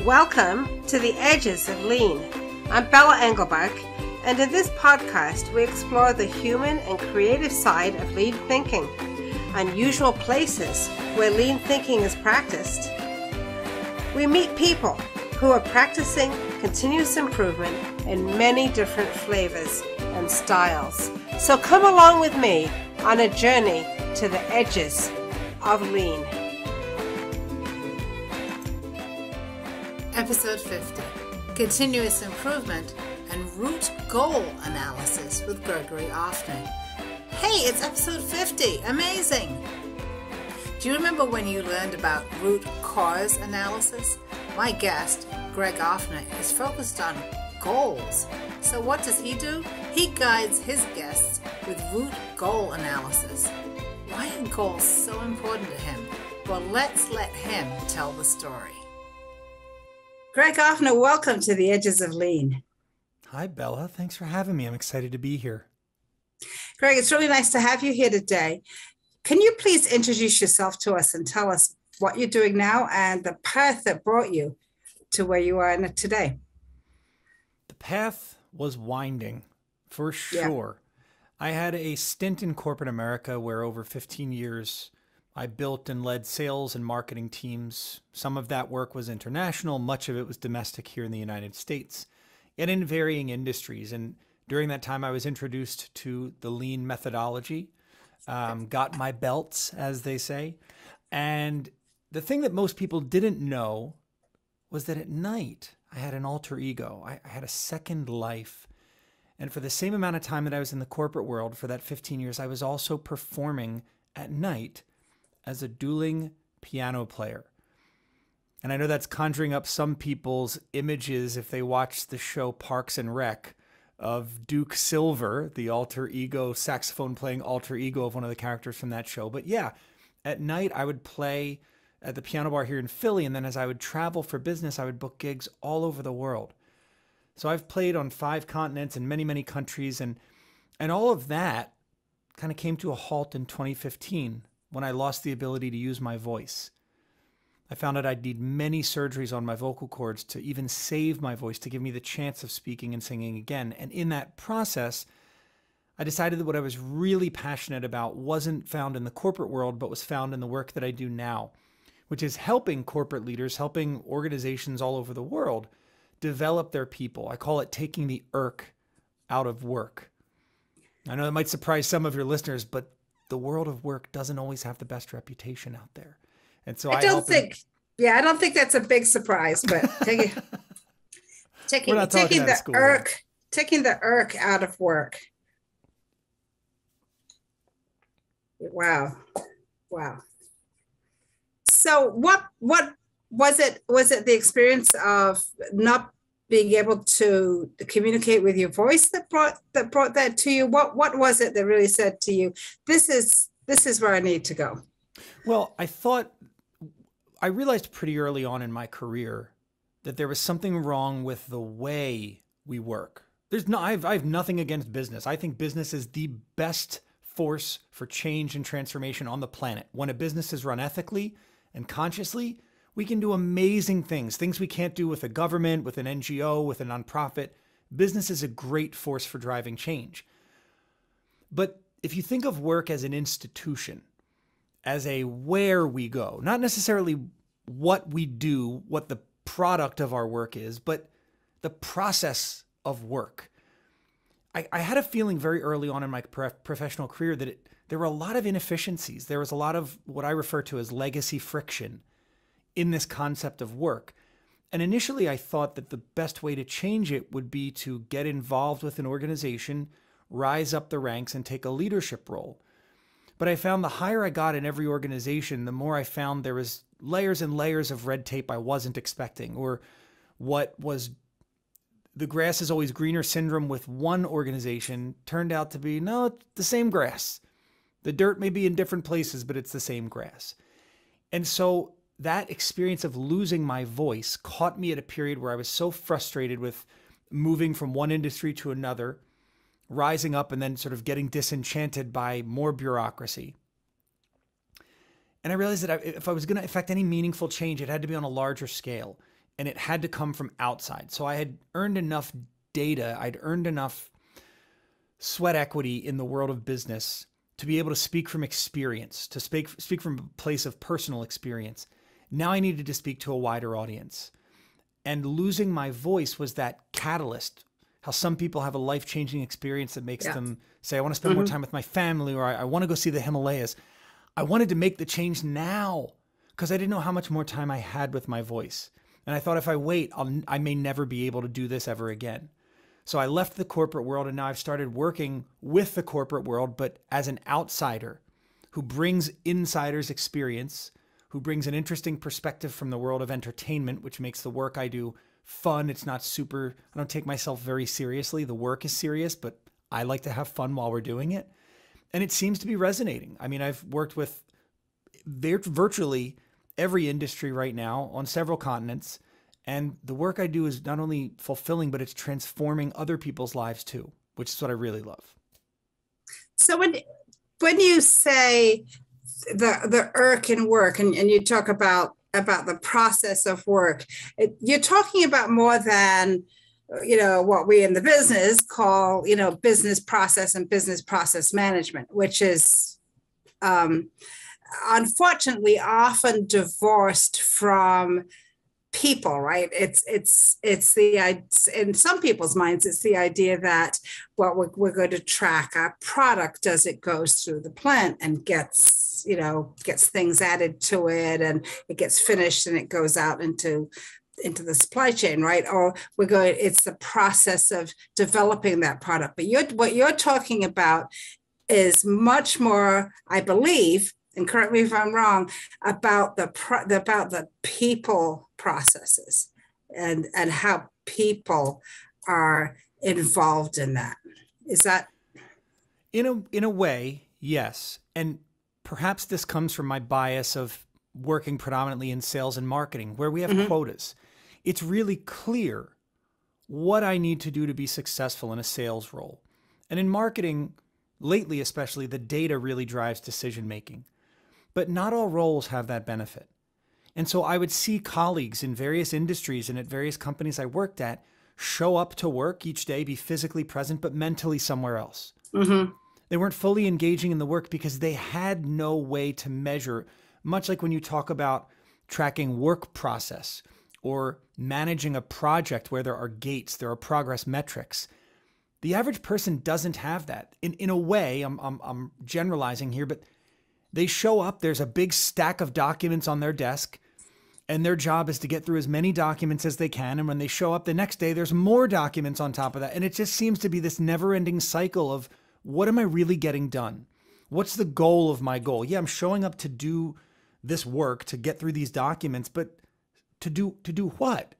Welcome to the Edges of Lean. I'm Bella Engelbach, and in this podcast we explore the human and creative side of lean thinking, unusual places where lean thinking is practiced. We meet people who are practicing continuous improvement in many different flavors and styles. So come along with me on a journey to the edges of lean. Episode 50, Continuous Improvement and Root Goal Analysis with Gregory Offner. Hey, it's episode 50. Amazing! Do you remember when you learned about root cause analysis? My guest, Greg Offner, is focused on goals. So what does he do? He guides his guests with root goal analysis. Why are goals so important to him? Well, let's let him tell the story. Greg Offner, welcome to the Edges of Lean. Hi, Bella. Thanks for having me. I'm excited to be here. Greg, it's really nice to have you here today. Can you please introduce yourself to us and tell us what you're doing now and the path that brought you to where you are today? The path was winding, for sure. Yeah. I had a stint in corporate America where over 15 years I built and led sales and marketing teams. Some of that work was international. Much of it was domestic here in the United States and in varying industries. And during that time, I was introduced to the lean methodology, got my belts, as they say. And the thing that most people didn't know was that at night, I had an alter ego. I had a second life. And for the same amount of time that I was in the corporate world, for that 15 years, I was also performing at night as a dueling piano player. And I know that's conjuring up some people's images if they watch the show Parks and Rec of Duke Silver, the alter ego, saxophone playing alter ego of one of the characters from that show. But yeah, at night I would play at the piano bar here in Philly. And then as I would travel for business, I would book gigs all over the world. So I've played on 5 continents in many, many countries. And all of that kind of came to a halt in 2015 when I lost the ability to use my voice. I found out I'd need many surgeries on my vocal cords to even save my voice, to give me the chance of speaking and singing again. And in that process, I decided that what I was really passionate about wasn't found in the corporate world, but was found in the work that I do now, which is helping corporate leaders, helping organizations all over the world develop their people. I call it taking the irk out of work. I know that might surprise some of your listeners, but the world of work doesn't always have the best reputation out there. And so I don't think that's a big surprise, but taking the irk out of work. Wow. So what was it? Was it the experience of not being able to communicate with your voice that brought that to you? What was it that really said to you, this is where I need to go? Well, I realized pretty early on in my career that there was something wrong with the way we work. I have nothing against business. I think business is the best force for change and transformation on the planet. When a business is run ethically and consciously, we can do amazing things we can't do with a government, with an NGO, with a nonprofit. Business is a great force for driving change. But if you think of work as an institution, as a where we go, not necessarily what we do, what the product of our work is, but the process of work. I had a feeling very early on in my professional career that there were a lot of inefficiencies. There was a lot of what I refer to as legacy friction in this concept of work. And initially I thought that the best way to change it would be to get involved with an organization, rise up the ranks, and take a leadership role. But I found the higher I got in every organization, the more I found there was layers and layers of red tape I wasn't expecting, or what was the grass is always greener syndrome with one organization turned out to be, no, it's the same grass. The dirt may be in different places, but it's the same grass. And so that experience of losing my voice caught me at a period where I was so frustrated with moving from one industry to another, rising up and then sort of getting disenchanted by more bureaucracy. And I realized that if I was going to affect any meaningful change, it had to be on a larger scale. and it had to come from outside. So I had earned enough data, I'd earned enough sweat equity in the world of business to be able to speak from experience, to speak from a place of personal experience. Now I needed to speak to a wider audience. And losing my voice was that catalyst. How some people have a life-changing experience that makes them say, I want to spend more time with my family, or I want to go see the Himalayas. I wanted to make the change now because I didn't know how much more time I had with my voice. And I thought if I wait, I may never be able to do this ever again. So I left the corporate world, and now I've started working with the corporate world, but as an outsider who brings insider's experience, who brings an interesting perspective from the world of entertainment, which makes the work I do fun. It's not super, I don't take myself very seriously. The work is serious, but I like to have fun while we're doing it. And it seems to be resonating. I mean, I've worked with virtually every industry right now on several continents. And the work I do is not only fulfilling, but it's transforming other people's lives too, which is what I really love. So when you say the irk in work, and you talk about the process of work, you're talking about more than, what we in the business call, business process and business process management, which is unfortunately often divorced from people, right? It's in some people's minds, it's the idea that, well, we're going to track our product as it goes through the plant and gets things added to it, and it gets finished and it goes out into the supply chain, right? Or it's the process of developing that product. But what you're talking about is much more, I believe, and correct me if I'm wrong, about the people processes and how people are involved in that. Is that? In a way, yes. And perhaps this comes from my bias of working predominantly in sales and marketing, where we have quotas. It's really clear what I need to do to be successful in a sales role. And in marketing, lately especially, the data really drives decision-making. But not all roles have that benefit. And so I would see colleagues in various industries and at various companies I worked at show up to work each day, be physically present, but mentally somewhere else. They weren't fully engaging in the work because they had no way to measure, much like when you talk about tracking work process or managing a project where there are gates, there are progress metrics. The average person doesn't have that. In a way, I'm generalizing here, but they show up, there's a big stack of documents on their desk, and their job is to get through as many documents as they can. And when they show up the next day, there's more documents on top of that. And it just seems to be this never-ending cycle of, what am I really getting done? What's the goal of my goal? Yeah, I'm showing up to do this work, to get through these documents, but to do what?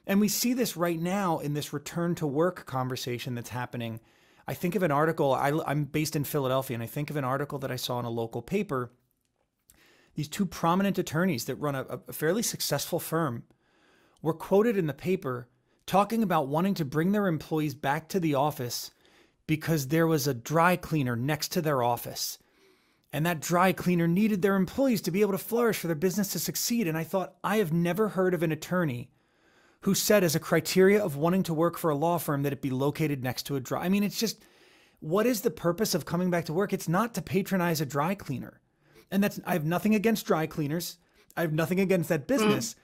And we see this right now in this return to work conversation that's happening. I think of an article, I'm based in Philadelphia, and I think of an article that I saw in a local paper. These two prominent attorneys that run a fairly successful firm were quoted in the paper talking about wanting to bring their employees back to the office because there was a dry cleaner next to their office. And that dry cleaner needed their employees to be able to flourish for their business to succeed. And I thought, I have never heard of an attorney who said as a criteria of wanting to work for a law firm that it be located next to a dry. I mean, it's just, what is the purpose of coming back to work? It's not to patronize a dry cleaner. And I have nothing against dry cleaners. I have nothing against that business.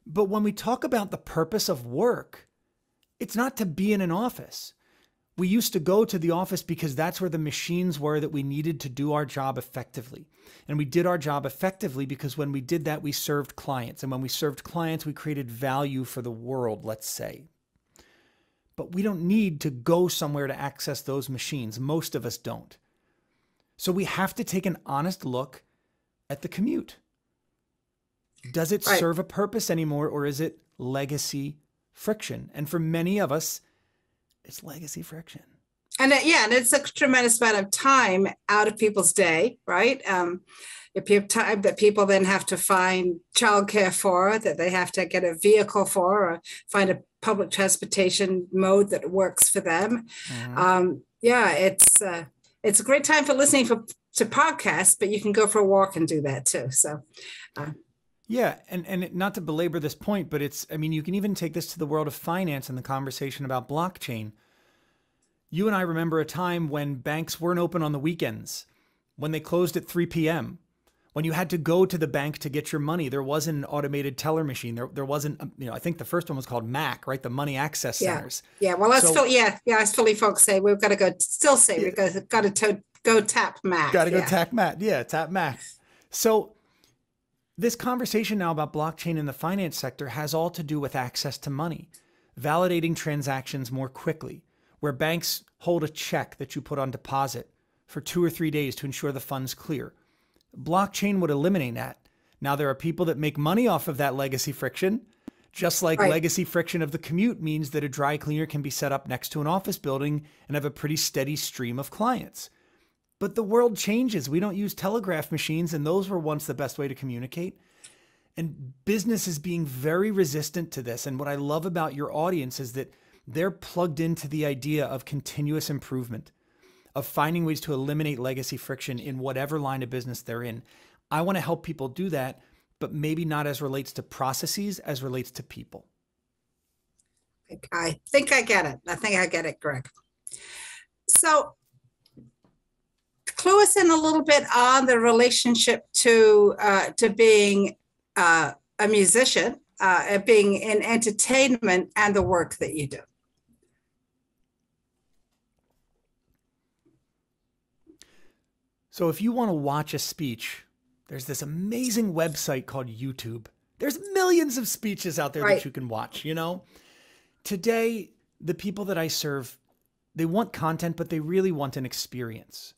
But when we talk about the purpose of work, it's not to be in an office. We used to go to the office because that's where the machines were that we needed to do our job effectively. And we did our job effectively because when we did that, we served clients. And when we served clients, we created value for the world, let's say. But we don't need to go somewhere to access those machines. Most of us don't. So we have to take an honest look at the commute. Does it serve a purpose anymore, or is it legacy friction? And for many of us, it's legacy friction. And and it's a tremendous amount of time out of people's day, right? If you have time that people then have to find childcare for, that they have to get a vehicle for, or find a public transportation mode that works for them. It's a great time for listening to podcasts, but you can go for a walk and do that too. So, Yeah, and not to belabor this point, but I mean, you can even take this to the world of finance and the conversation about blockchain. You and I remember a time when banks weren't open on the weekends, when they closed at 3 p.m., when you had to go to the bank to get your money. There wasn't an automated teller machine. There wasn't, I think the first one was called MAC, right? The Money Access Centers. Yeah. Well, as Philly folks say, we've got to go, still say, we've got to go tap MAC. Got to go tap MAC. Yeah, tap MAC. So this conversation now about blockchain in the finance sector has all to do with access to money, validating transactions more quickly, where banks hold a check that you put on deposit for 2 or 3 days to ensure the funds clear. Blockchain would eliminate that. Now, there are people that make money off of that legacy friction, just like legacy friction of the commute means that a dry cleaner can be set up next to an office building and have a pretty steady stream of clients. But the world changes. We don't use telegraph machines, and those were once the best way to communicate. And business is being very resistant to this. And what I love about your audience is that they're plugged into the idea of continuous improvement, of finding ways to eliminate legacy friction in whatever line of business they're in. I want to help people do that, but maybe not as relates to processes, as relates to people. I think I get it. I think I get it, Greg. So clue us in a little bit on the relationship to being a musician, being in entertainment, and the work that you do. So if you want to watch a speech, there's this amazing website called YouTube. There's millions of speeches out there that you can watch, Today, the people that I serve, they want content, but they really want an experience.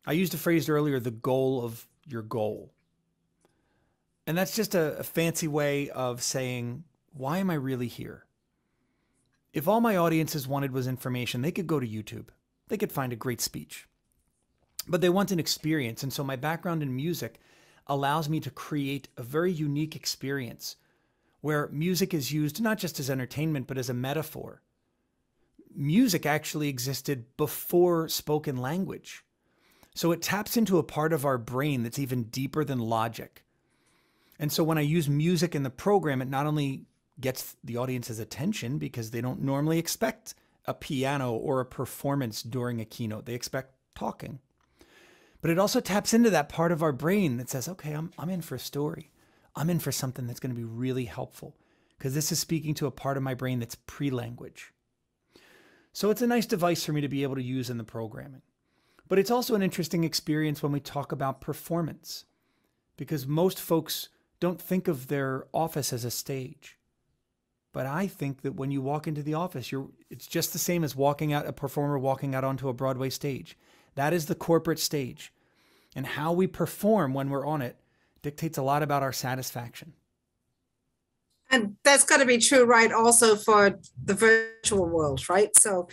I used a phrase earlier, the goal of your goal. And that's just a fancy way of saying, why am I really here? If all my audiences wanted was information, they could go to YouTube. They could find a great speech. But they want an experience. And so my background in music allows me to create a very unique experience where music is used not just as entertainment, but as a metaphor. Music actually existed before spoken language. So it taps into a part of our brain that's even deeper than logic. And so when I use music in the program, it not only gets the audience's attention because they don't normally expect a piano or a performance during a keynote. They expect talking. But it also taps into that part of our brain that says, okay, I'm in for a story. I'm in for something that's going to be really helpful because this is speaking to a part of my brain that's pre-language. So it's a nice device for me to be able to use in the programming. But it's also an interesting experience when we talk about performance because most folks don't think of their office as a stage. But I think that when you walk into the office, it's just the same as a performer walking out onto a Broadway stage. That is the corporate stage. And how we perform when we're on it dictates a lot about our satisfaction. And that's got to be true, right? Also for the virtual world, right? So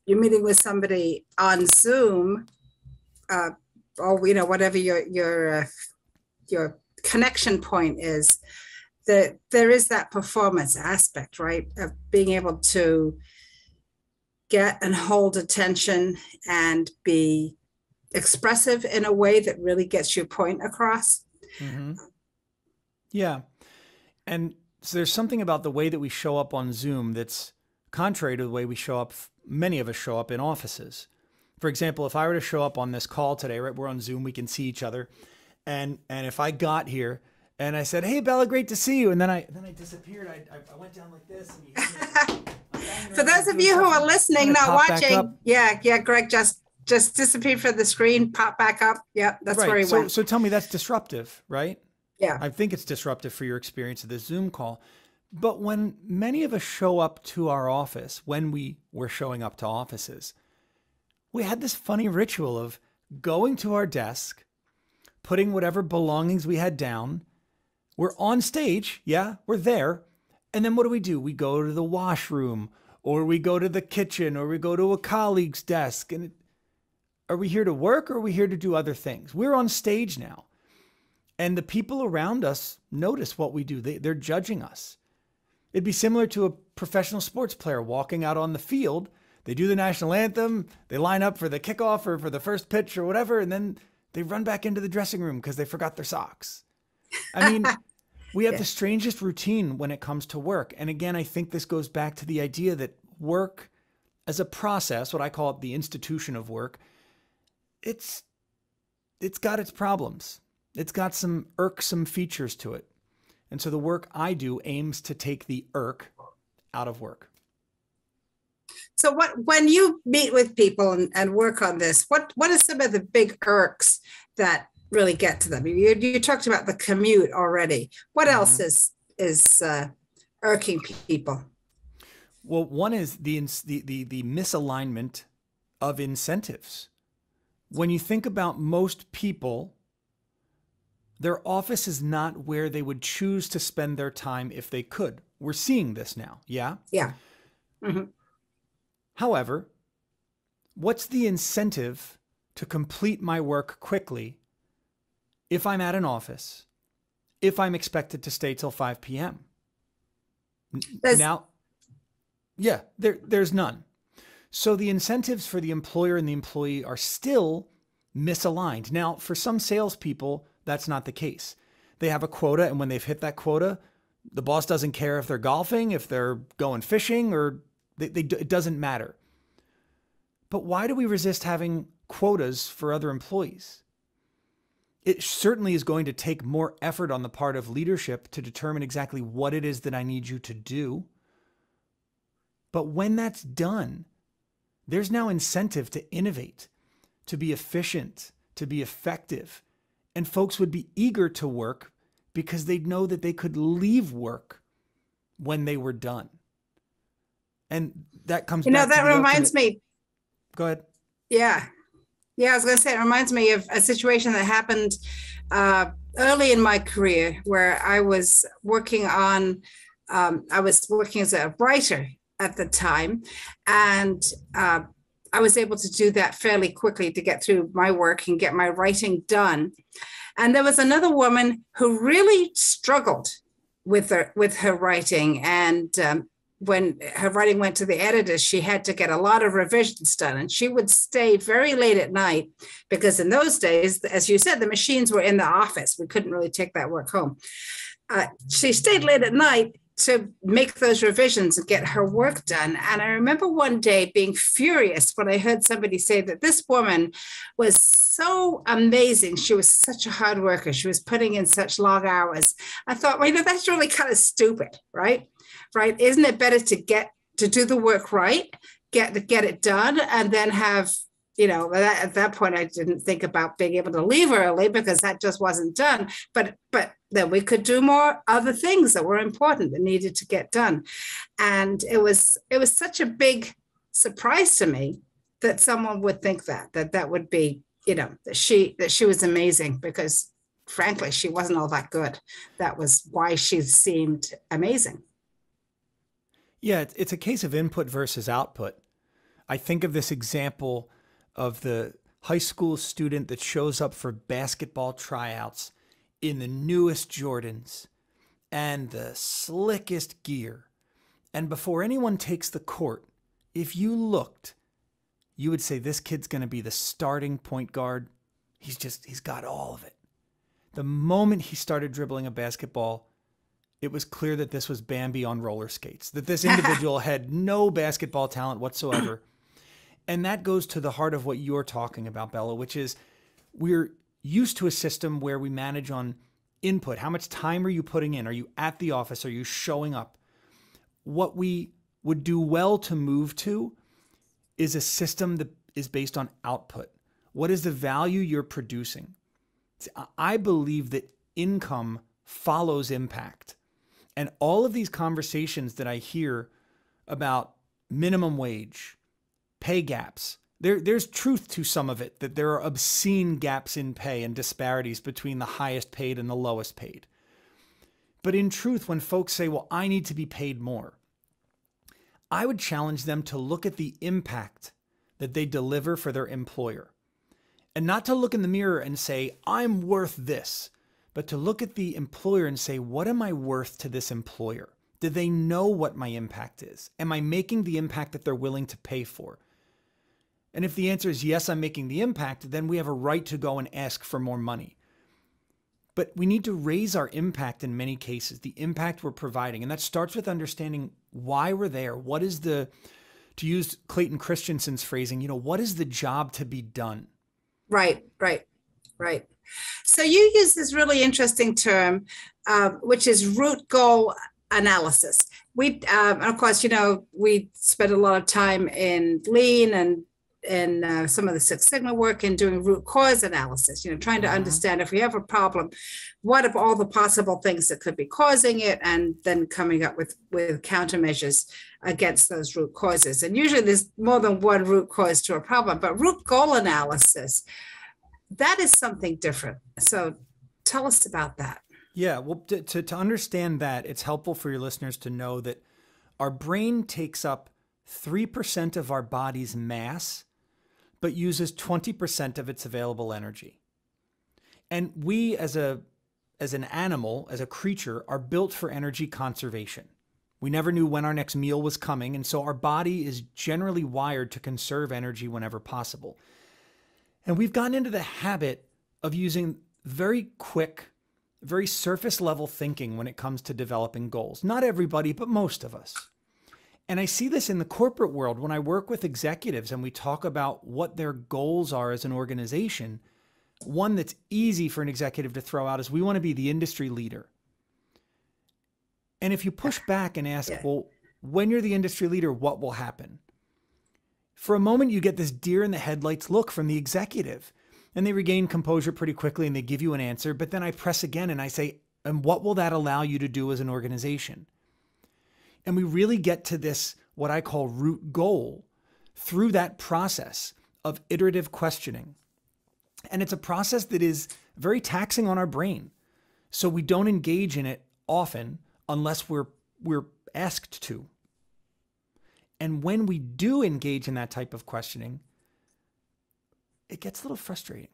you're meeting with somebody on Zoom, or whatever your connection point is. That there is that performance aspect, right? Of being able to get and hold attention and be expressive in a way that really gets your point across. Mm-hmm. Yeah. And so there's something about the way that we show up on Zoom that's contrary to the way many of us show up in offices. For example, if I were to show up on this call today, right, we're on Zoom, we can see each other. And if I got here and I said, hey, Bella, great to see you. And then I disappeared. I went down like this. And for those of you who are listening, not watching, Greg just disappeared from the screen, pop back up. Yeah, that's where he went. So tell me, that's disruptive, right? Yeah. I think it's disruptive for your experience of this Zoom call. But when many of us show up to our office, when we were showing up to offices, we had this funny ritual of going to our desk, putting whatever belongings we had down. We're on stage. Yeah, we're there. And then what do? We go to the washroom, or we go to the kitchen, or we go to a colleague's desk. And are we here to work, or are we here to do other things? We're on stage now. And the people around us notice what we do. They're judging us. It'd be similar to a professional sports player walking out on the field. They do the national anthem. They line up for the kickoff or for the first pitch or whatever. And then they run back into the dressing room because they forgot their socks. I mean, we have the strangest routine when it comes to work. And again, I think this goes back to the idea that work as a process, what I call it, the institution of work, it's got its problems. It's got some irksome features to it. And so the work I do aims to take the irk out of work. So when you meet with people and work on this, what are some of the big irks that really get to them? You talked about the commute already. What else is irking people? Well, one is the misalignment of incentives. When you think about most people, their office is not where they would choose to spend their time if they could. We're seeing this now. Yeah? Yeah. Mm-hmm. However, what's the incentive to complete my work quickly if I'm at an office, if I'm expected to stay till 5 p.m.? There's none. So the incentives for the employer and the employee are still misaligned. Now, for some salespeople, that's not the case. They have a quota, and when they've hit that quota, the boss doesn't care if they're golfing, if they're going fishing, or it doesn't matter. But why do we resist having quotas for other employees? It certainly is going to take more effort on the part of leadership to determine exactly what it is that I need you to do. But when that's done, there's now incentive to innovate, to be efficient, to be effective. And folks would be eager to work because they'd know that they could leave work when they were done. And that comes back to that reminds me. Go ahead. Yeah. I was going to say, it reminds me of a situation that happened early in my career where I was working as a writer at the time. And I was able to do that fairly quickly to get through my work and get my writing done. And there was another woman who really struggled with her writing. And when her writing went to the editors, she had to get a lot of revisions done. And she would stay very late at night because in those days, as you said, the machines were in the office. We couldn't really take that work home. She stayed late at night to make those revisions and get her work done. And I remember one day being furious when I heard somebody say that this woman was so amazing. She was such a hard worker. She was putting in such long hours. I thought, well, that's really kind of stupid, right? Right? Isn't it better to do the work right, get it done, and then have, at that point, I didn't think about being able to leave early because that just wasn't done. But then we could do more other things that were important that needed to get done. And it was such a big surprise to me that someone would think that would be, that she was amazing, because frankly, she wasn't all that good. That was why she seemed amazing. Yeah, it's a case of input versus output. I think of this example of the high school student that shows up for basketball tryouts in the newest Jordans and the slickest gear. And before anyone takes the court, if you looked, you would say, this kid's going to be the starting point guard. He's got all of it. The moment he started dribbling a basketball, it was clear that this was Bambi on roller skates, that this individual had no basketball talent whatsoever. And that goes to the heart of what you're talking about, Bella, which is we're used to a system where we manage on input. How much time are you putting in? Are you at the office? Are you showing up? What we would do well to move to is a system that is based on output. What is the value you're producing? I believe that income follows impact. And all of these conversations that I hear about minimum wage, pay gaps, there's truth to some of it, that there are obscene gaps in pay and disparities between the highest paid and the lowest paid. But in truth, when folks say, well, I need to be paid more, I would challenge them to look at the impact that they deliver for their employer. And not to look in the mirror and say, I'm worth this, but to look at the employer and say, what am I worth to this employer? Do they know what my impact is? Am I making the impact that they're willing to pay for? And if the answer is yes, I'm making the impact, then we have a right to go and ask for more money. But we need to raise our impact in many cases, the impact we're providing. And that starts with understanding why we're there. What is the, to use Clayton Christensen's phrasing, what is the job to be done? Right. So you use this really interesting term, which is root goal analysis. We, of course, we spend a lot of time in Lean and some of the Six Sigma work and doing root cause analysis, trying to understand if we have a problem, what are all the possible things that could be causing it, and then coming up with countermeasures against those root causes. And usually there's more than one root cause to a problem, but root goal analysis, that is something different. So tell us about that. Yeah, well, to understand that, it's helpful for your listeners to know that our brain takes up 3% of our body's mass, but uses 20% of its available energy. And we as an animal, as a creature, are built for energy conservation. We never knew when our next meal was coming, and so our body is generally wired to conserve energy whenever possible. And we've gotten into the habit of using very quick, very surface level thinking when it comes to developing goals. Not everybody, but most of us. And I see this in the corporate world when I work with executives and we talk about what their goals are as an organization. One that's easy for an executive to throw out is we want to be the industry leader. And if you push back and ask, well, when you're the industry leader, what will happen? For a moment, you get this deer in the headlights look from the executive, and they regain composure pretty quickly and they give you an answer. But then I press again and I say, and what will that allow you to do as an organization? And we really get to this, what I call root goal, through that process of iterative questioning. And it's a process that is very taxing on our brain. So we don't engage in it often unless we're asked to. And when we do engage in that type of questioning, it gets a little frustrating.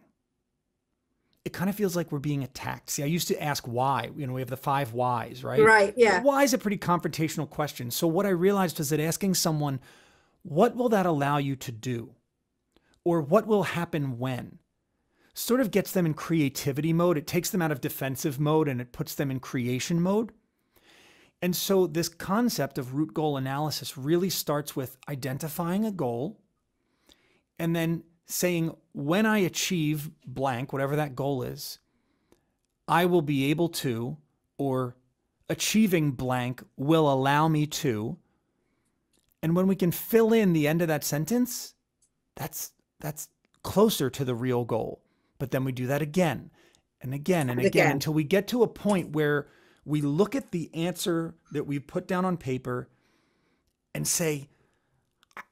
It kind of feels like we're being attacked. See, I used to ask why. We have the 5 whys, right? Right, yeah. But why is a pretty confrontational question. So what I realized was that asking someone, what will that allow you to do? Or what will happen when? Sort of gets them in creativity mode. It takes them out of defensive mode and it puts them in creation mode. And so this concept of root goal analysis really starts with identifying a goal and then saying, when I achieve blank, whatever that goal is, I will be able to, or achieving blank will allow me to. And when we can fill in the end of that sentence, that's closer to the real goal. But then we do that again and again and again until we get to a point where we look at the answer that we've put down on paper and say,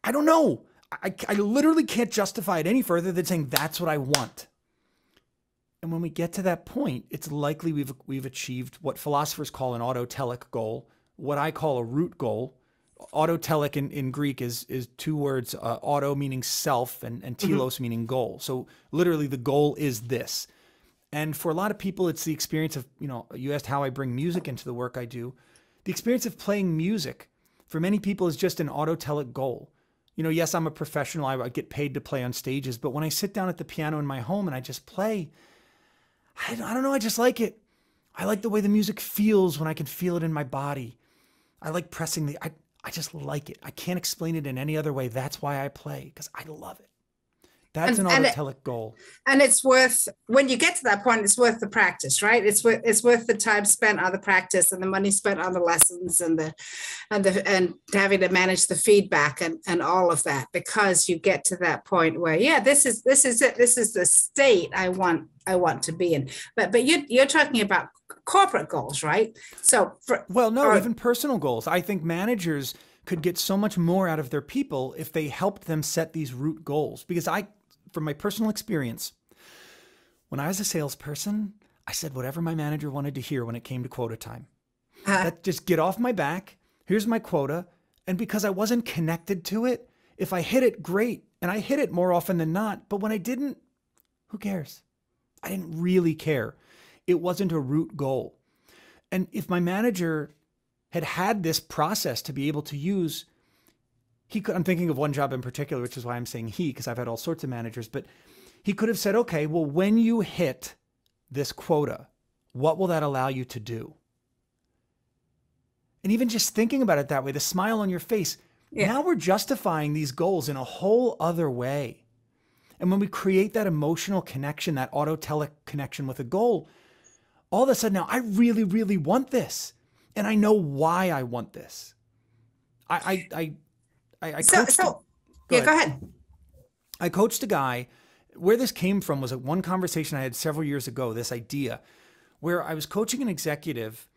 I don't know. I literally can't justify it any further than saying that's what I want. And when we get to that point, it's likely we've achieved what philosophers call an autotelic goal, what I call a root goal. Autotelic in Greek is 2 words, auto meaning self and telos meaning goal. So literally the goal is this. And for a lot of people, it's the experience of, you asked how I bring music into the work I do. The experience of playing music for many people is just an autotelic goal. Yes, I'm a professional. I get paid to play on stages. But when I sit down at the piano in my home and I just play, I don't know. I just like it. I like the way the music feels when I can feel it in my body. I like pressing I just like it. I can't explain it in any other way. That's why I play, because I love it. That's an autotelic goal. And it's worth, when you get to that point, it's worth the practice, right? It's worth the time spent on the practice and the money spent on the lessons and having to manage the feedback and all of that, because you get to that point where, this is it. This is the state I want to be in. But you're talking about corporate goals, right? So even personal goals. I think managers could get so much more out of their people if they helped them set these root goals. Because from my personal experience, when I was a salesperson, I said whatever my manager wanted to hear when it came to quota time. That just get off my back. Here's my quota. And because I wasn't connected to it, if I hit it, great. And I hit it more often than not. But when I didn't, who cares? I didn't really care. It wasn't a root goal. And if my manager had this process to be able to use, I'm thinking of one job in particular, which is why I'm saying he, because I've had all sorts of managers, but he could have said, okay, well, when you hit this quota, what will that allow you to do? And even just thinking about it that way, the smile on your face, now we're justifying these goals in a whole other way. And when we create that emotional connection, that autotelic connection with a goal, all of a sudden now I really, really want this. And I know why I want this. Go ahead. I coached a guy. Where this came from was one conversation I had several years ago, this idea where I was coaching an executive,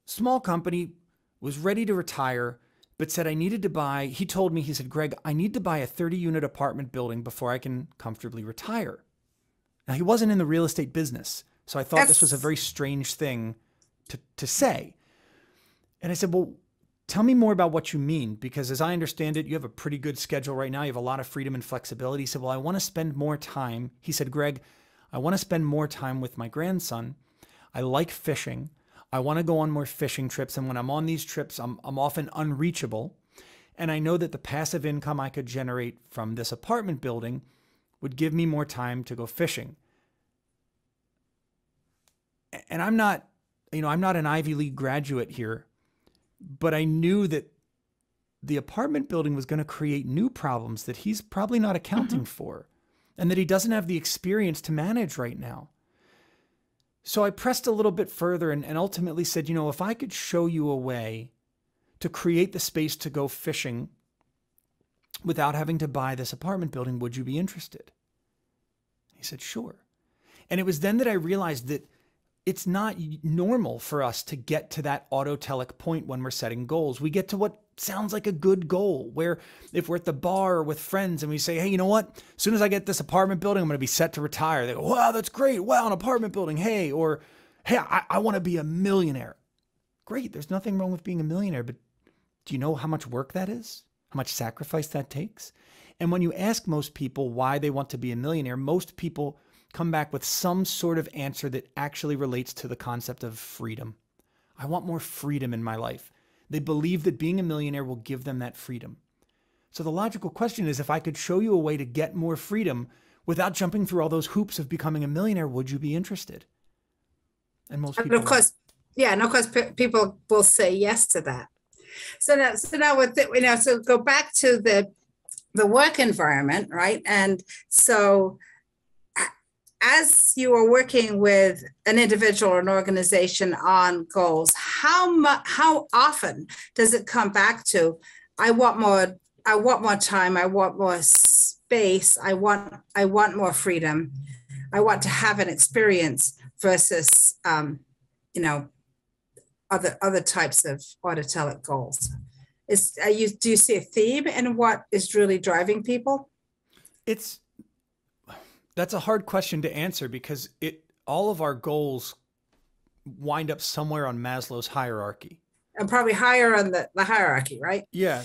small company, was ready to retire, but said I needed to buy, he told me, he said, Greg, I need to buy a 30-unit apartment building before I can comfortably retire. Now, he wasn't in the real estate business, so I thought this was a very strange thing to say. And I said, well, tell me more about what you mean, because as I understand it, you have a pretty good schedule right now. You have a lot of freedom and flexibility. He said, well, I want to spend more time. He said, Greg, I want to spend more time with my grandson. I like fishing. I want to go on more fishing trips. And when I'm on these trips, I'm often unreachable. And I know that the passive income I could generate from this apartment building would give me more time to go fishing. And I'm not an Ivy League graduate here, but I knew that the apartment building was going to create new problems that he's probably not accounting for, and that he doesn't have the experience to manage right now. So I pressed a little bit further and ultimately said, if I could show you a way to create the space to go fishing without having to buy this apartment building, would you be interested? He said, sure. And it was then that I realized that it's not normal for us to get to that autotelic point when we're setting goals. We get to what sounds like a good goal, where if we're at the bar or with friends and we say, hey, you know what? As soon as I get this apartment building, I'm going to be set to retire. They go, wow, that's great. Wow, an apartment building. Hey, or hey, I want to be a millionaire. Great. There's nothing wrong with being a millionaire, but do you know how much work that is? How much sacrifice that takes? And when you ask most people why they want to be a millionaire, most people come back with some sort of answer that actually relates to the concept of freedom. I want more freedom in my life. They believe that being a millionaire will give them that freedom. So the logical question is, if I could show you a way to get more freedom without jumping through all those hoops of becoming a millionaire, would you be interested? And most people, and of course, people will say yes to that. So now with it, so go back to the work environment, right? And so as you are working with an individual or an organization on goals, how often does it come back to, I want more time, I want more space, I want more freedom, I want to have an experience versus other types of autotelic goals? Do you see a theme in what is really driving people? That's a hard question to answer, because all of our goals wind up somewhere on Maslow's hierarchy. And probably higher on the hierarchy, right? Yeah,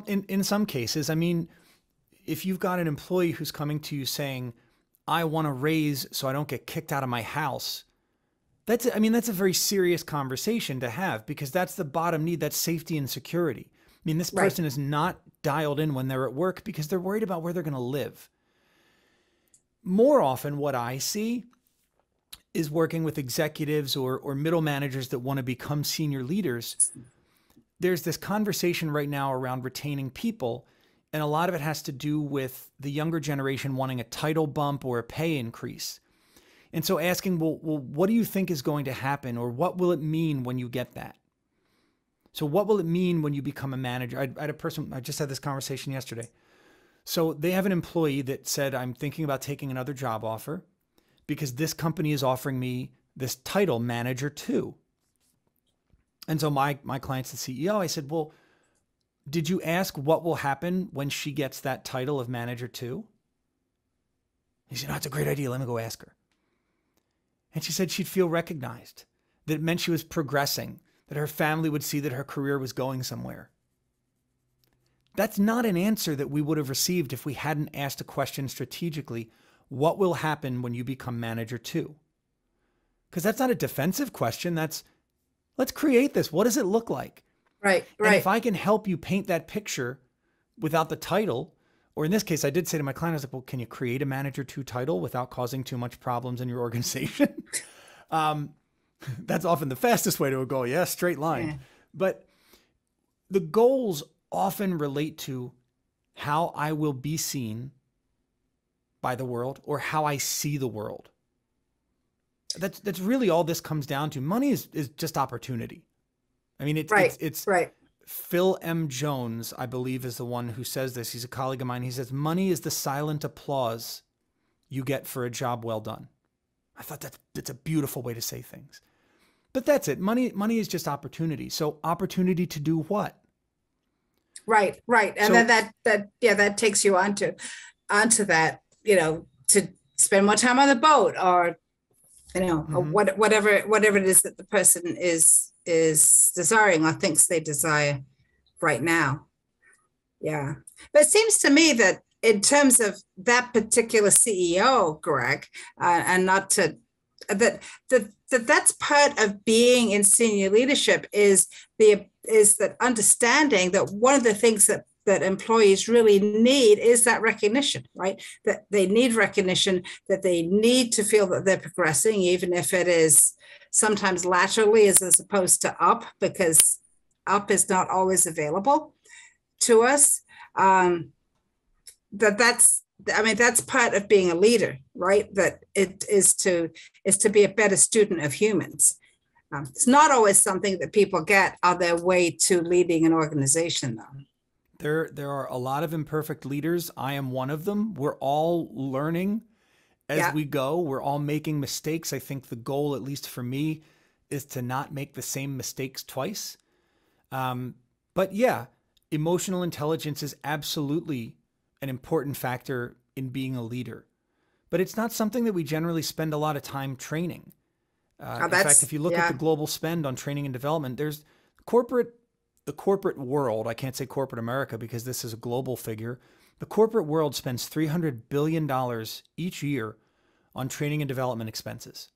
in some cases. I mean, if you've got an employee who's coming to you saying, I want a raise so I don't get kicked out of my house, that's a very serious conversation to have, because that's the bottom need, that's safety and security. I mean, this person is not dialed in when they're at work because they're worried about where they're going to live. More often what I see is working with executives or middle managers that want to become senior leaders. There's this conversation right now around retaining people, and a lot of it has to do with the younger generation wanting a title bump or a pay increase. And so asking, well, what do you think is going to happen, or what will it mean when you get that? So what will it mean when you become a manager? I had a person, I just had this conversation yesterday. So they have an employee that said, I'm thinking about taking another job offer because this company is offering me this title, manager 2. And so my client's the CEO. I said, well, did you ask what will happen when she gets that title of manager 2? He said, no, that's a great idea. Let me go ask her. And she said she'd feel recognized, that it meant she was progressing, that her family would see that her career was going somewhere. That's not an answer that we would have received if we hadn't asked a question strategically, what will happen when you become manager 2? Because that's not a defensive question. That's, let's create this. What does it look like? Right. And if I can help you paint that picture without the title, or in this case, I did say to my client, I was like, well, can you create a manager 2 title without causing too much problems in your organization? That's often the fastest way to a goal. Yeah, straight line. Yeah. But the goals often relate to how I will be seen by the world or how I see the world. That's really all this comes down to. Money is just opportunity. I mean, it's right. Phil M. Jones, I believe, is the one who says this. He's a colleague of mine. He says, money is the silent applause you get for a job well done. I thought that's a beautiful way to say things. But that's it. Money is just opportunity. So opportunity to do what? Right. And So- then that takes you onto that, to spend more time on the boat, or or whatever it is that the person is desiring or thinks they desire right now. Yeah. But it seems to me that in terms of that particular CEO, Greg, and not to that's part of being in senior leadership is that understanding that one of the things that employees really need is that recognition, right? That they need recognition, that they need to feel that they're progressing, even if it is sometimes laterally as opposed to up, because up is not always available to us. That's part of being a leader, right? That it is to be a better student of humans. It's not always something that people get on their way to leading an organization, though. There are a lot of imperfect leaders. I am one of them. We're all learning as we go. We're all making mistakes. I think the goal, at least for me, is to not make the same mistakes twice. But yeah, emotional intelligence is absolutely an important factor in being a leader. But it's not something that we generally spend a lot of time training. In fact, if you look at the global spend on training and development, there's the corporate world, I can't say corporate America because this is a global figure. The corporate world spends $300 billion each year on training and development expenses.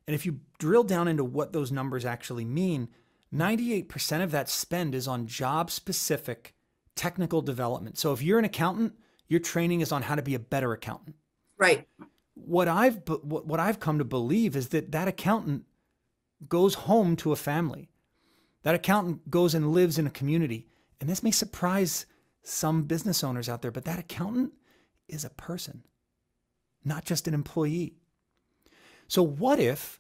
And if you drill down into what those numbers actually mean, 98% of that spend is on job-specific technical development. So if you're an accountant, your training is on how to be a better accountant. Right. What I've come to believe is that accountant goes home to a family. That accountant goes and lives in a community. And this may surprise some business owners out there, but that accountant is a person, not just an employee. So what if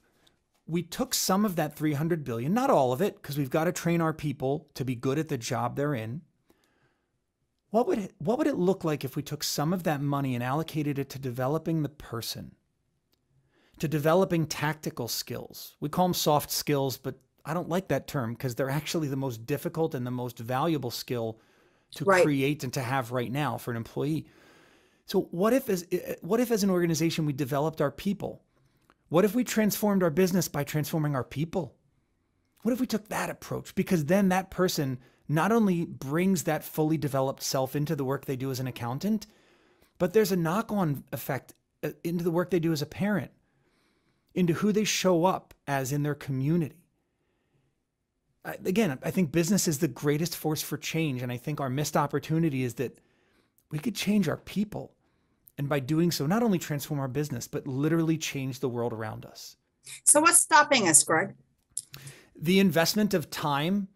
we took some of that $300 billion, not all of it, because we've got to train our people to be good at the job they're in. What would it look like if we took some of that money and allocated it to developing the person, to developing tactical skills? We call them soft skills, but I don't like that term because they're actually the most difficult and the most valuable skill to create and to have right now for an employee. So what if as an organization we developed our people? What if we transformed our business by transforming our people? What if we took that approach? Because then that person not only brings that fully developed self into the work they do as an accountant, but there's a knock-on effect into the work they do as a parent, into who they show up as in their community. Again, I think business is the greatest force for change. And I think our missed opportunity is that we could change our people. And by doing so, not only transform our business, but literally change the world around us. So what's stopping us, Greg? The investment of time,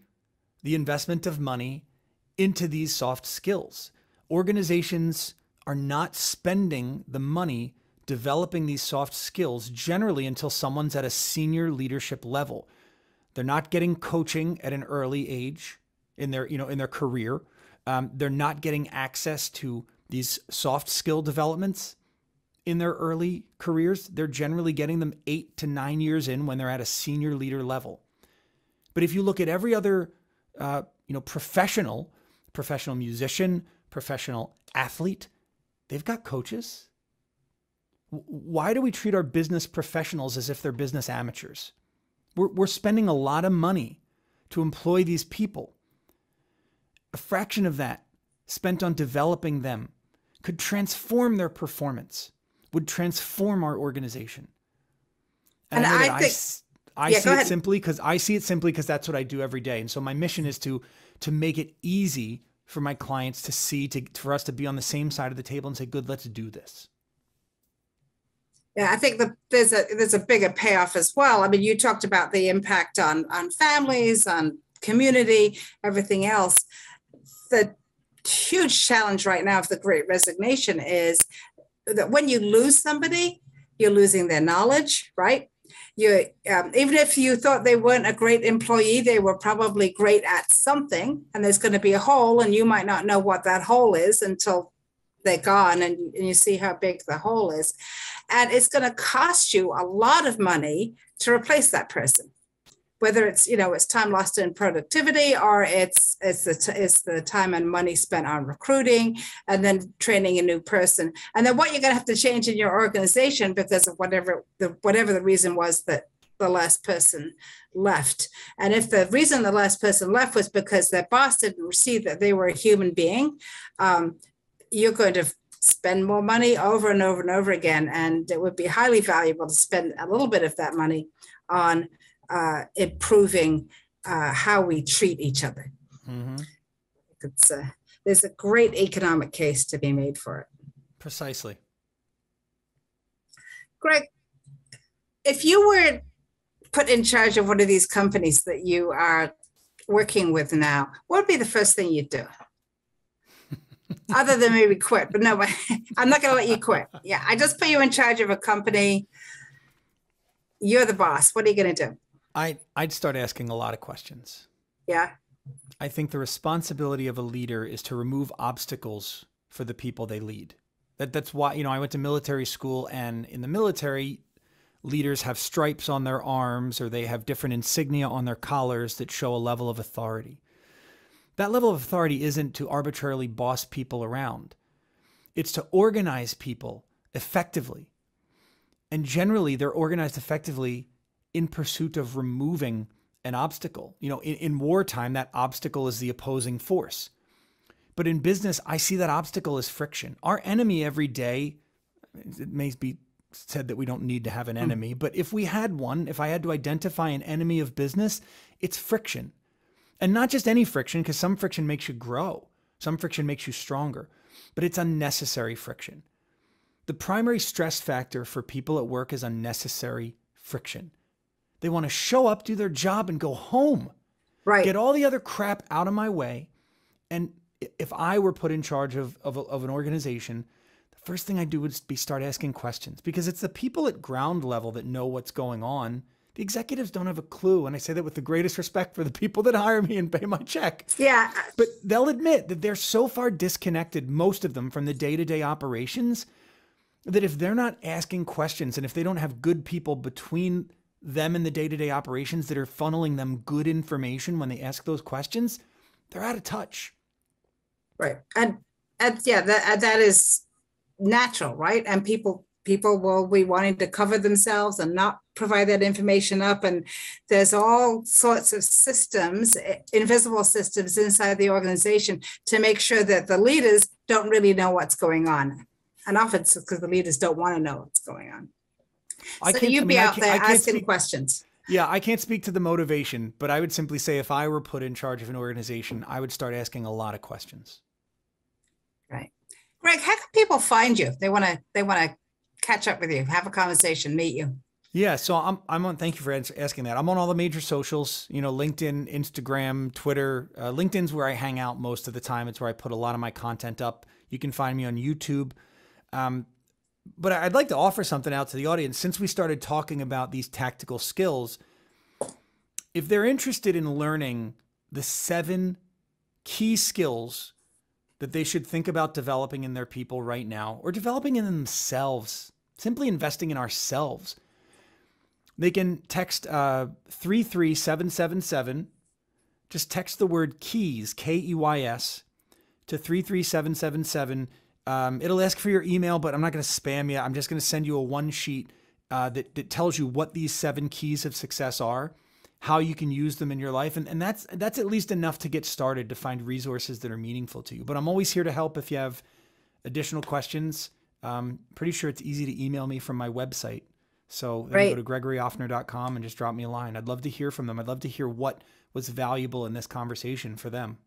the investment of money into these soft skills. Organizations are not spending the money developing these soft skills generally until someone's at a senior leadership level. They're not getting coaching at an early age in their career. They're not getting access to these soft skill developments in their early careers. They're generally getting them 8 to 9 years in when they're at a senior leader level. But if you look at every other, professional musician, professional athlete, they've got coaches. Why do we treat our business professionals as if they're business amateurs? We're spending a lot of money to employ these people. A fraction of that spent on developing them could transform their performance, would transform our organization. And I see it simply because that's what I do every day. And so my mission is to make it easy for my clients to see, for us to be on the same side of the table and say, good, let's do this. Yeah, I think there's a bigger payoff as well. I mean, you talked about the impact on families, on community, everything else. The huge challenge right now of the Great Resignation is that when you lose somebody, you're losing their knowledge, right? You even if you thought they weren't a great employee, they were probably great at something, and there's going to be a hole, and you might not know what that hole is until they're gone, and you see how big the hole is. And it's going to cost you a lot of money to replace that person, whether it's, it's time lost in productivity, or it's the time and money spent on recruiting and then training a new person. And then what you're going to have to change in your organization because of whatever the reason was that the last person left. And if the reason the last person left was because their boss didn't see that they were a human being, you're going to spend more money over and over and over again. And it would be highly valuable to spend a little bit of that money on improving how we treat each other. Mm-hmm. There's a great economic case to be made for it. Precisely. Greg, if you were put in charge of one of these companies that you are working with now, what would be the first thing you'd do? Other than maybe quit, but no, I'm not going to let you quit. Yeah, I just put you in charge of a company. You're the boss. What are you going to do? I'd start asking a lot of questions. Yeah. I think the responsibility of a leader is to remove obstacles for the people they lead. That's why, I went to military school, and in the military, leaders have stripes on their arms, or they have different insignia on their collars that show a level of authority. That level of authority isn't to arbitrarily boss people around. It's to organize people effectively. And generally, they're organized effectively in pursuit of removing an obstacle. In wartime, that obstacle is the opposing force. But in business, I see that obstacle as friction. Our enemy every day, it may be said that we don't need to have an enemy, but if we had one, if I had to identify an enemy of business, it's friction. And not just any friction, because some friction makes you grow. Some friction makes you stronger, but it's unnecessary friction. The primary stress factor for people at work is unnecessary friction. They want to show up, do their job, and go home. Right. Get all the other crap out of my way. And if I were put in charge of an organization, the first thing I'd do would be start asking questions, because it's the people at ground level that know what's going on. The executives don't have a clue. And I say that with the greatest respect for the people that hire me and pay my check. Yeah. But they'll admit that they're so far disconnected, most of them, from the day-to-day operations, that if they're not asking questions, and if they don't have good people between them and the day-to-day operations that are funneling them good information when they ask those questions, they're out of touch. Right. And yeah, that is natural, right? And people will be wanting to cover themselves and not provide that information up. And there's all sorts of systems, invisible systems inside the organization to make sure that the leaders don't really know what's going on. And often it's because the leaders don't want to know what's going on. So you'd be out there asking questions. Yeah, I can't speak to the motivation, but I would simply say if I were put in charge of an organization, I would start asking a lot of questions. Right. Greg, how can people find you? They want to catch up with you, have a conversation, meet you. Yeah, so I'm on. Thank you for asking that. I'm on all the major socials, LinkedIn, Instagram, Twitter. LinkedIn's where I hang out most of the time. It's where I put a lot of my content up. You can find me on YouTube. But I'd like to offer something out to the audience. Since we started talking about these tactical skills, if they're interested in learning the 7 key skills that they should think about developing in their people right now, or developing in themselves, simply investing in ourselves, they can text 33777. Just text the word keys, KEYS, to 33777. It'll ask for your email, but I'm not going to spam you. I'm just going to send you a one sheet that tells you what these 7 keys of success are, how you can use them in your life. And that's at least enough to get started, to find resources that are meaningful to you. But I'm always here to help if you have additional questions. Pretty sure it's easy to email me from my website. So then go to gregoryoffner.com and just drop me a line. I'd love to hear from them. I'd love to hear what was valuable in this conversation for them.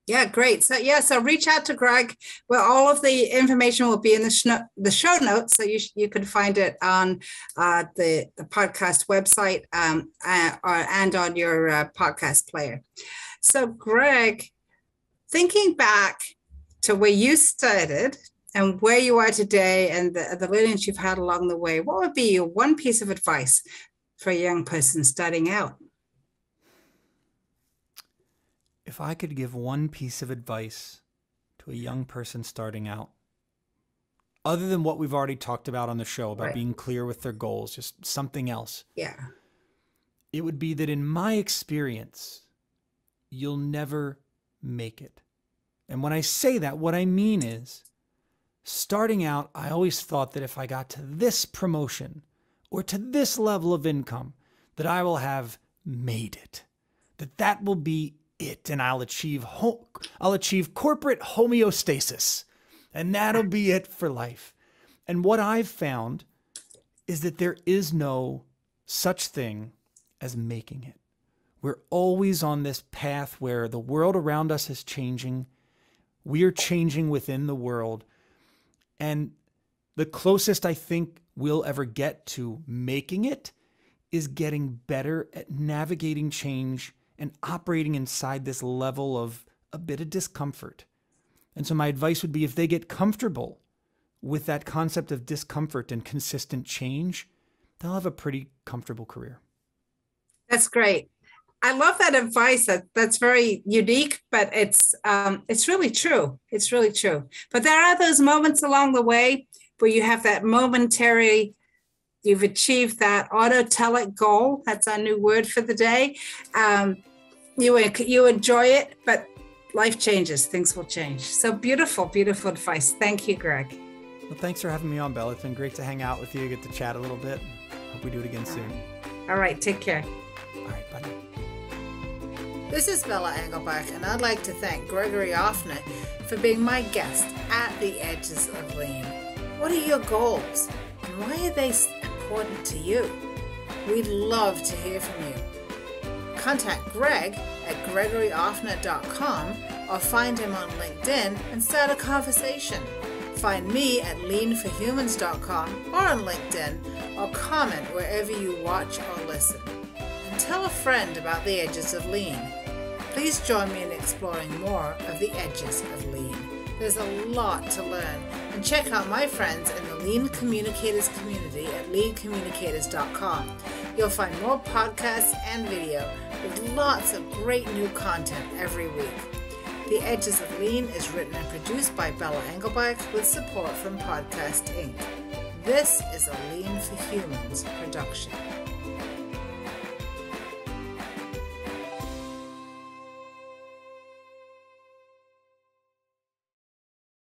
Yeah, great. So reach out to Greg. Well, all of the information will be in the show notes, so you can find it on the podcast website and on your podcast player. So, Greg, thinking back to where you started and where you are today and the learnings you've had along the way, what would be your one piece of advice for a young person starting out? If I could give one piece of advice to a young person starting out, other than what we've already talked about on the show about being clear with their goals, just something else. Yeah. It would be that in my experience, you'll never make it. And when I say that, what I mean is, starting out, I always thought that if I got to this promotion or to this level of income, that I will have made it, that will be it, and I'll achieve corporate homeostasis, and that'll be it for life. And what I've found is that there is no such thing as making it. We're always on this path where the world around us is changing. We are changing within the world. And the closest I think we'll ever get to making it is getting better at navigating change and operating inside this level of a bit of discomfort. And so my advice would be, if they get comfortable with that concept of discomfort and consistent change, they'll have a pretty comfortable career. That's great. I love that advice. That's very unique, but it's really true. It's really true. But there are those moments along the way where you have that momentary, you've achieved that autotelic goal. That's our new word for the day. You enjoy it, but life changes. Things will change. So beautiful, beautiful advice. Thank you, Greg. Well, thanks for having me on, Belle. It's been great to hang out with you, get to chat a little bit. Hope we do it again soon. All right. Take care. All right. Bye. This is Bella Engelbach, and I'd like to thank Gregory Offner for being my guest at the Edges of Lean. What are your goals, and why are they important to you? We'd love to hear from you. Contact Greg at gregoryoffner.com or find him on LinkedIn and start a conversation. Find me at leanforhumans.com or on LinkedIn, or comment wherever you watch or listen. And tell a friend about the Edges of Lean. Please join me in exploring more of the edges of lean. There's a lot to learn, and check out my friends in the Lean Communicators community at leancommunicators.com. You'll find more podcasts and video with lots of great new content every week. The Edges of Lean is written and produced by Bella Engelbach with support from Podcast Inc. This is a Lean for Humans production.